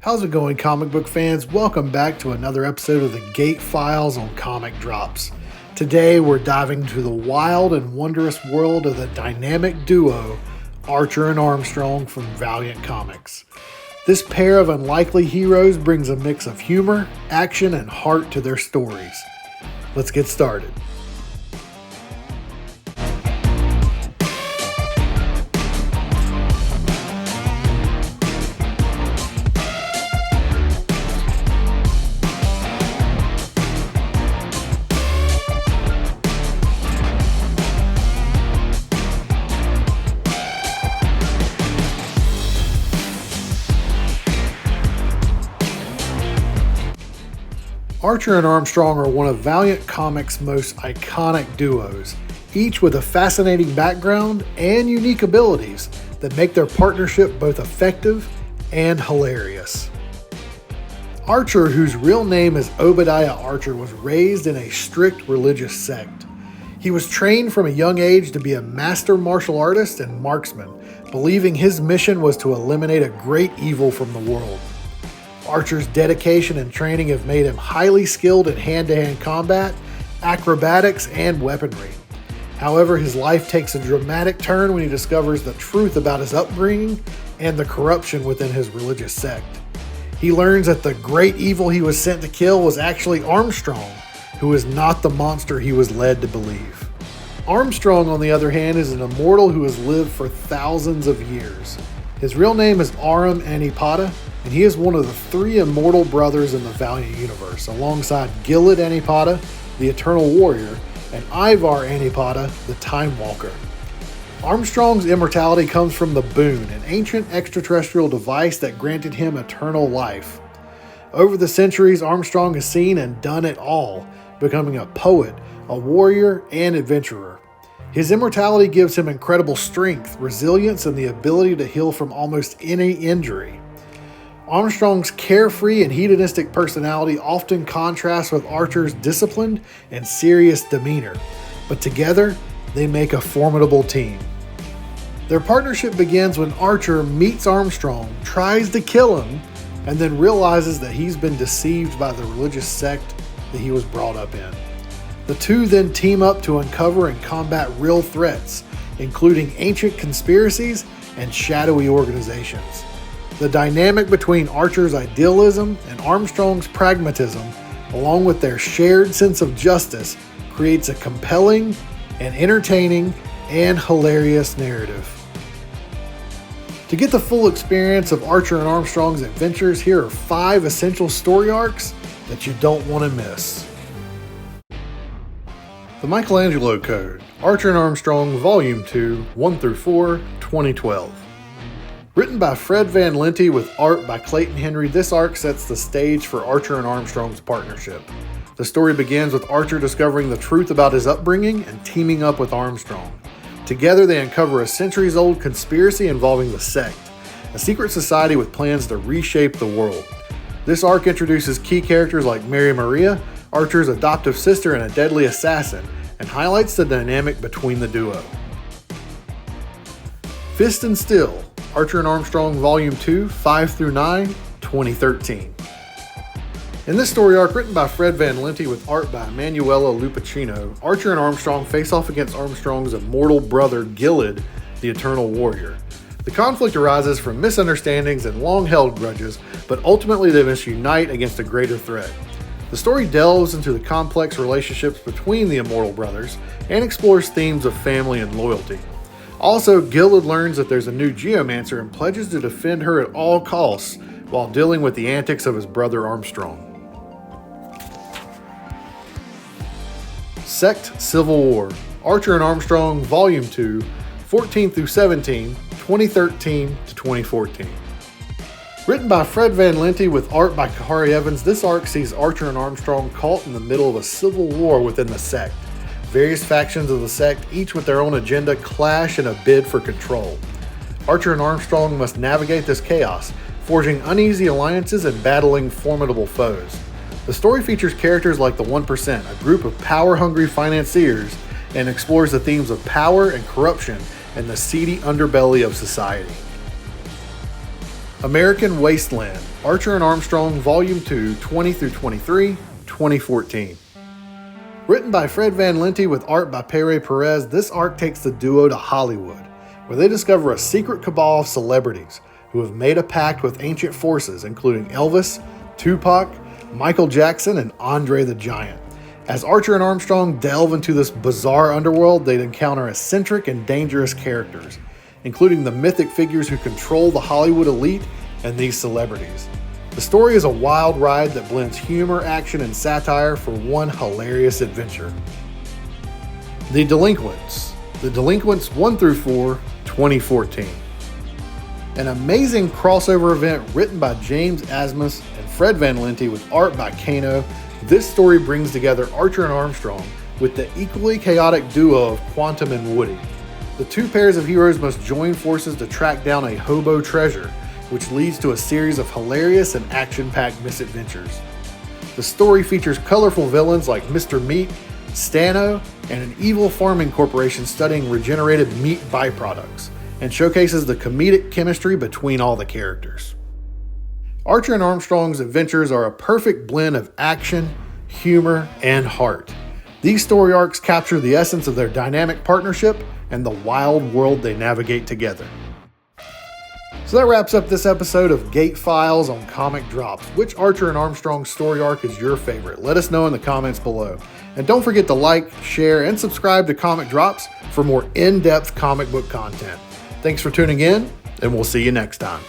How's it going, comic book fans? Welcome back to another episode of the G.A.T.E Files on Comic Drops. Today we're diving into the wild and wondrous world of the dynamic duo Archer and Armstrong from Valiant Comics. This pair of unlikely heroes brings a mix of humor, action, and heart to their stories. Let's get started. Archer and Armstrong are one of Valiant Comics' most iconic duos, each with a fascinating background and unique abilities that make their partnership both effective and hilarious. Archer, whose real name is Obadiah Archer, was raised in a strict religious sect. He was trained from a young age to be a master martial artist and marksman, believing his mission was to eliminate a great evil from the world. Archer's dedication and training have made him highly skilled in hand-to-hand combat, acrobatics, and weaponry. However, his life takes a dramatic turn when he discovers the truth about his upbringing and the corruption within his religious sect. He learns that the great evil he was sent to kill was actually Armstrong, who is not the monster he was led to believe. Armstrong, on the other hand, is an immortal who has lived for thousands of years. His real name is Aram Anipata, and he is one of the three immortal brothers in the Valiant universe, alongside G.A.T.E Anipata, the Eternal Warrior, and Ivar Anipata, the Time Walker. Armstrong's immortality comes from the Boon, an ancient extraterrestrial device that granted him eternal life. Over the centuries, Armstrong has seen and done it all, becoming a poet, a warrior, and adventurer. His immortality gives him incredible strength, resilience, and the ability to heal from almost any injury. Armstrong's carefree and hedonistic personality often contrasts with Archer's disciplined and serious demeanor, but together they make a formidable team. Their partnership begins when Archer meets Armstrong, tries to kill him, and then realizes that he's been deceived by the religious sect that he was brought up in. The two then team up to uncover and combat real threats, including ancient conspiracies and shadowy organizations. The dynamic between Archer's idealism and Armstrong's pragmatism, along with their shared sense of justice, creates a compelling and entertaining and hilarious narrative. To get the full experience of Archer and Armstrong's adventures, here are 5 essential story arcs that you don't want to miss. The Michelangelo Code, Archer and Armstrong, Volume 2, 1-4, 2012. Written by Fred Van Lente with art by Clayton Henry, this arc sets the stage for Archer and Armstrong's partnership. The story begins with Archer discovering the truth about his upbringing and teaming up with Armstrong. Together they uncover a centuries-old conspiracy involving the Sect, a secret society with plans to reshape the world. This arc introduces key characters like Mary Maria, Archer's adoptive sister and a deadly assassin, and highlights the dynamic between the duo. Fist and Steel, Archer and Armstrong Volume 2, 5-9, 2013. In this story arc, written by Fred Van Lente with art by Emanuela Lupacchino, Archer and Armstrong face off against Armstrong's immortal brother G.A.T.E, the Eternal Warrior. The conflict arises from misunderstandings and long-held grudges, but ultimately they must unite against a greater threat. The story delves into the complex relationships between the immortal brothers and explores themes of family and loyalty. Also, G.A.T.E learns that there's a new geomancer and pledges to defend her at all costs while dealing with the antics of his brother Armstrong. Sect Civil War, Archer and Armstrong Volume 2, 14-17, 2013-2014. Written by Fred Van Lente with art by Kahari Evans, this arc sees Archer and Armstrong caught in the middle of a civil war within the Sect. Various factions of the Sect, each with their own agenda, clash in a bid for control. Archer and Armstrong must navigate this chaos, forging uneasy alliances and battling formidable foes. The story features characters like the 1%, a group of power-hungry financiers, and explores the themes of power and corruption and the seedy underbelly of society. American Wasteland, Archer and Armstrong, Volume 2, 20 through 23, 2014. Written by Fred Van Lente with art by Pere Perez, this arc takes the duo to Hollywood, where they discover a secret cabal of celebrities who have made a pact with ancient forces, including Elvis, Tupac, Michael Jackson, and Andre the Giant. As Archer and Armstrong delve into this bizarre underworld, they encounter eccentric and dangerous characters, including the mythic figures who control the Hollywood elite and these celebrities. The story is a wild ride that blends humor, action, and satire for one hilarious adventure. The Delinquents 1 through 4, 2014. An amazing crossover event written by James Asmus and Fred Van Lente with art by Kano, this story brings together Archer and Armstrong with the equally chaotic duo of Quantum and Woody. The two pairs of heroes must join forces to track down a hobo treasure, which leads to a series of hilarious and action-packed misadventures. The story features colorful villains like Mr. Meat, Stano, and an evil farming corporation studying regenerated meat byproducts, and showcases the comedic chemistry between all the characters. Archer and Armstrong's adventures are a perfect blend of action, humor, and heart. These story arcs capture the essence of their dynamic partnership and the wild world they navigate together. So that wraps up this episode of G.A.T.E Files on Comic Drops. Which Archer and Armstrong story arc is your favorite? Let us know in the comments below. And don't forget to like, share, and subscribe to Comic Drops for more in-depth comic book content. Thanks for tuning in, and we'll see you next time.